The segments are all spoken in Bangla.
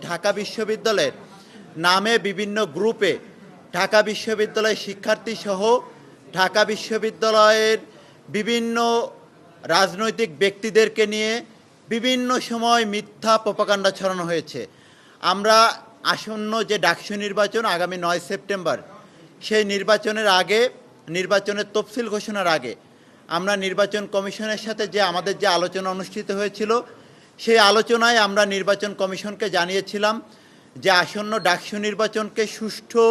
ঢাকা বিশ্ববিদ্যালয়ের নামে বিভিন্ন গ্রুপে ঢাকা বিশ্ববিদ্যালয়ের শিক্ষার্থীসহ ঢাকা বিশ্ববিদ্যালয়ের বিভিন্ন রাজনৈতিক ব্যক্তিদেরকে নিয়ে বিভিন্ন সময় মিথ্যা প্রপাগান্ডা ছড়ানো হয়েছে। আমরা আসন্ন যে ডাকসু নির্বাচন আগামী 9 সেপ্টেম্বর, সেই নির্বাচনের আগে, নির্বাচনের তফসিল ঘোষণার আগে আমরা নির্বাচন কমিশনের সাথে যে আমাদের যে আলোচনা অনুষ্ঠিত হয়েছিল, সেই আলোচনায় আমরা নির্বাচন কমিশনকে জানিয়েছিলাম যে আসন্ন ডাকসু নির্বাচনকে সুষ্ঠু,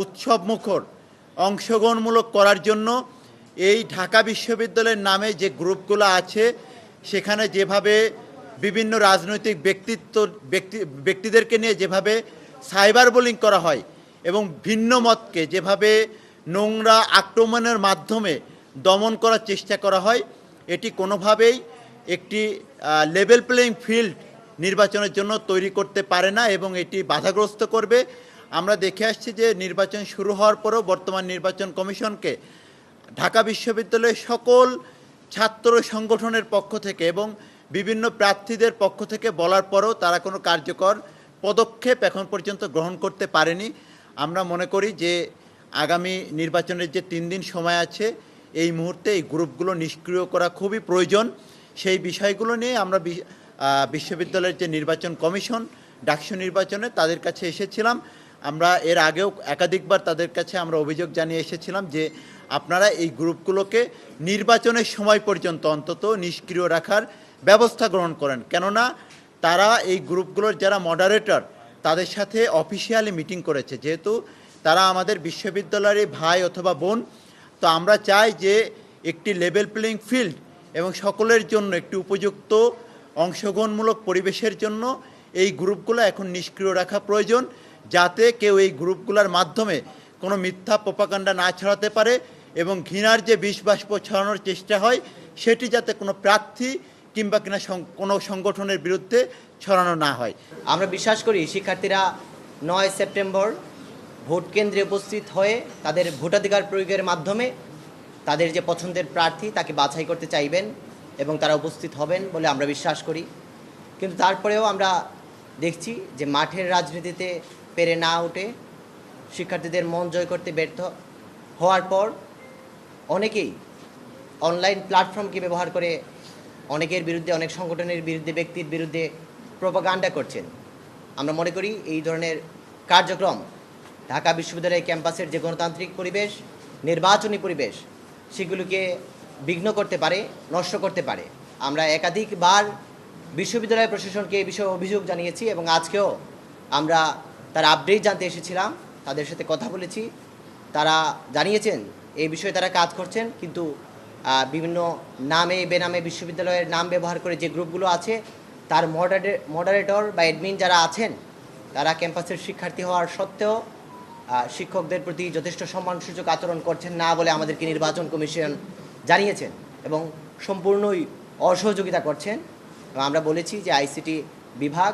উৎসবমুখর, অংশগ্রহণমূলক করার জন্য এই ঢাকা বিশ্ববিদ্যালয়ের নামে যে গ্রুপগুলো আছে সেখানে যেভাবে বিভিন্ন রাজনৈতিক ব্যক্তিদেরকে নিয়ে যেভাবে সাইবার বুলিং করা হয় এবং ভিন্ন মতকে যেভাবে নোংরা আক্রমণের মাধ্যমে দমন করার চেষ্টা করা হয়, এটি কোনোভাবেই একটি লেভেল প্লেয়িং ফিল্ড নির্বাচনের জন্য তৈরি করতে পারে না এবং এটি বাধাগ্রস্ত করবে। আমরা দেখে আসছি যে নির্বাচন শুরু হওয়ার পরেও বর্তমান নির্বাচন কমিশনকে ঢাকা বিশ্ববিদ্যালয়ের সকল ছাত্র সংগঠনের পক্ষ থেকে এবং বিভিন্ন প্রার্থীদের পক্ষ থেকে বলার পরও তারা কোনো কার্যকর পদক্ষেপ এখন পর্যন্ত গ্রহণ করতে পারেনি। আমরা মনে করি যে আগামী নির্বাচনের যে 3 দিন সময় আছে, এই মুহূর্তে এই গ্রুপগুলো নিষ্ক্রিয় করা খুবই প্রয়োজন। সেই বিষয়গুলো নিয়ে আমরা বিশ্ববিদ্যালয়ের যে নির্বাচন কমিশন ডাকসু নির্বাচনে তাদের কাছে এসেছিলাম। আমরা এর আগেও একাধিকবার তাদের কাছে আমরা অভিযোগ জানিয়ে এসেছিলাম যে আপনারা এই গ্রুপগুলোকে নির্বাচনের সময় পর্যন্ত অন্তত নিষ্ক্রিয় রাখার ব্যবস্থা গ্রহণ করেন, কেননা তারা এই গ্রুপগুলোর যারা মডারেটর তাদের সাথে অফিসিয়ালি মিটিং করেছে। যেহেতু তারা আমাদের বিশ্ববিদ্যালয়ের ভাই অথবা বোন, তো আমরা চাই যে একটি লেভেল প্লেয়িং ফিল্ড এবং সকলের জন্য একটি উপযুক্ত অংশগ্রহণমূলক পরিবেশের জন্য এই গ্রুপগুলো এখন নিষ্ক্রিয় রাখা প্রয়োজন, যাতে কেউ এই গ্রুপগুলোর মাধ্যমে কোনো মিথ্যা প্রপাগান্ডা না ছড়াতে পারে এবং ঘৃণার যে বিষবাষ্প ছড়ানোর চেষ্টা হয় সেটি যাতে কোনো প্রার্থী কিংবা কোনো সংগঠনের বিরুদ্ধে ছড়ানো না হয়। আমরা বিশ্বাস করি শিক্ষার্থীরা 9 সেপ্টেম্বর ভোট কেন্দ্রে উপস্থিত হয়ে তাদের ভোটাধিকার প্রয়োগের মাধ্যমে তাদের যে পছন্দের প্রার্থী তাকে বাছাই করতে চাইবেন এবং তারা উপস্থিত হবেন বলে আমরা বিশ্বাস করি। কিন্তু তারপরেও আমরা দেখছি যে মাঠের রাজনীতিতে পেরে না উঠে শিক্ষার্থীদের মন জয় করতে ব্যর্থ হওয়ার পর অনেকেই অনলাইন প্ল্যাটফর্মকে ব্যবহার করে অনেকের বিরুদ্ধে, অনেক সংগঠনের বিরুদ্ধে, ব্যক্তির বিরুদ্ধে প্রোপাগান্ডা করছেন। আমরা মনে করি এই ধরনের কার্যক্রম ঢাকা বিশ্ববিদ্যালয় ক্যাম্পাসের যে গণতান্ত্রিক পরিবেশ, নির্বাচনী পরিবেশ, সেগুলোকে বিঘ্ন করতে পারে, নষ্ট করতে পারে। আমরা একাধিকবার বিশ্ববিদ্যালয় প্রশাসনকে এই বিষয়ে অভিযোগ জানিয়েছি এবং আজকেও আমরা তার আপডেট জানতে এসেছিলাম, তাদের সাথে কথা বলেছি। তারা জানিয়েছেন এই বিষয়ে তারা কাজ করছেন, কিন্তু বিভিন্ন নামে বেনামে বিশ্ববিদ্যালয়ের নাম ব্যবহার করে যে গ্রুপগুলো আছে তার মডারেটর বা অ্যাডমিন যারা আছেন তারা ক্যাম্পাসের শিক্ষার্থী হওয়ার সত্ত্বেও শিক্ষকদের প্রতি যথেষ্ট সম্মানসূচক আচরণ করছেন না বলে আমাদেরকে নির্বাচন কমিশন জানিয়েছেন এবং সম্পূর্ণই অসহযোগিতা করছেন। আমরা বলেছি যে আইসিটি বিভাগ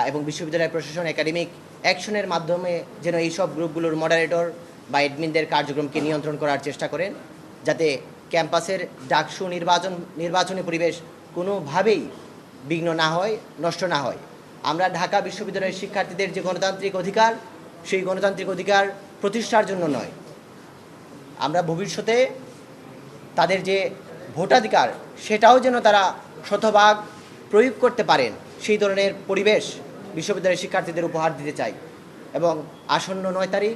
এবং বিশ্ববিদ্যালয় প্রশাসন একাডেমিক অ্যাকশনের মাধ্যমে যেন এইসব গ্রুপগুলোর মডারেটর বা অ্যাডমিনদের কার্যক্রমকে নিয়ন্ত্রণ করার চেষ্টা করেন, যাতে ক্যাম্পাসের ডাকসু নির্বাচনী পরিবেশ কোনোভাবেই বিঘ্ন না হয়, নষ্ট না হয়। আমরা ঢাকা বিশ্ববিদ্যালয়ের শিক্ষার্থীদের যে গণতান্ত্রিক অধিকার, সেই গণতান্ত্রিক অধিকার প্রতিষ্ঠার জন্য নয়, আমরা ভবিষ্যতে তাদের যে ভোটাধিকার সেটাও যেন তারা শতভাগ প্রয়োগ করতে পারেন, সেই ধরনের পরিবেশ বিশ্ববিদ্যালয়ের শিক্ষার্থীদের উপহার দিতে চাই। এবং আসন্ন 9 তারিখ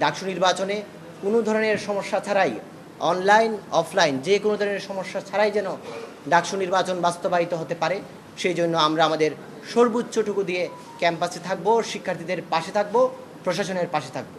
ডাকসু নির্বাচনে কোনো ধরনের সমস্যা ছাড়াই, অনলাইন অফলাইন যে কোনো ধরনের সমস্যা ছাড়াই যেন ডাকসু নির্বাচন বাস্তবায়িত হতে পারে, সেই জন্য আমরা আমাদের সর্বোচ্চটুকু দিয়ে ক্যাম্পাসে থাকবো, শিক্ষার্থীদের পাশে থাকবো, প্রশাসনের পাশে থাকবো।